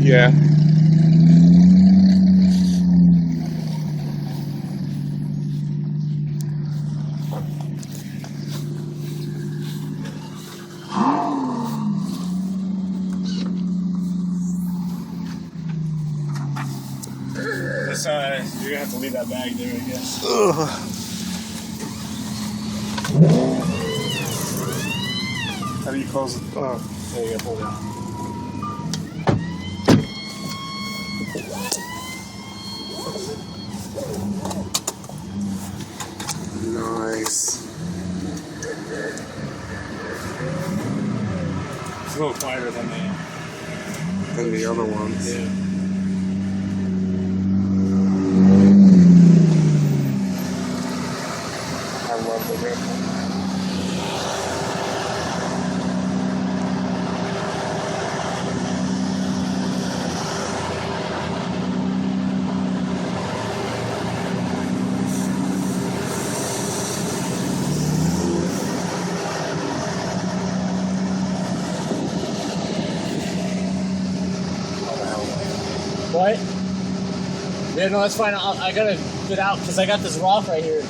Yeah. This, you're gonna have to leave that bag there, I guess. Ugh. How do you close it? Oh. There you go, pull it out. Nice. It's a little quieter than The other ones. Yeah. I love the ripple. What? Yeah, no, that's fine. I gotta get out because I got this rock right here.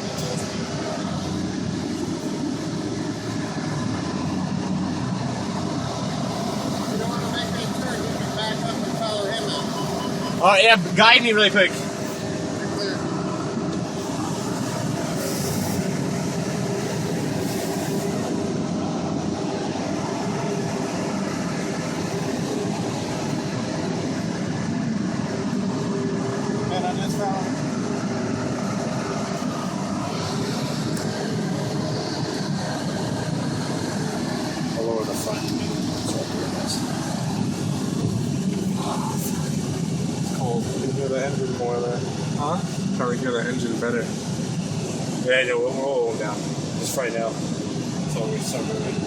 Oh yeah, guide me really quick. I'll lower the front. It's cold. You can hear the engine more there. Huh? Probably hear the engine better. Yeah, no, we'll roll them down. Just right now. So we start moving.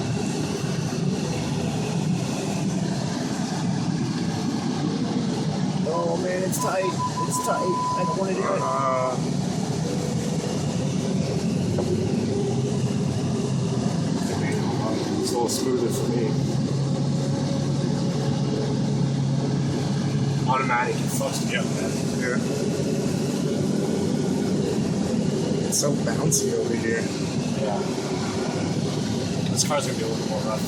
Oh man, it's tight. It's tight. I don't want to do it. It's a little smoother for me. Automatic, it fucks me up, man. Yeah. It's so bouncy over here. Yeah. This car's gonna be a little more rough.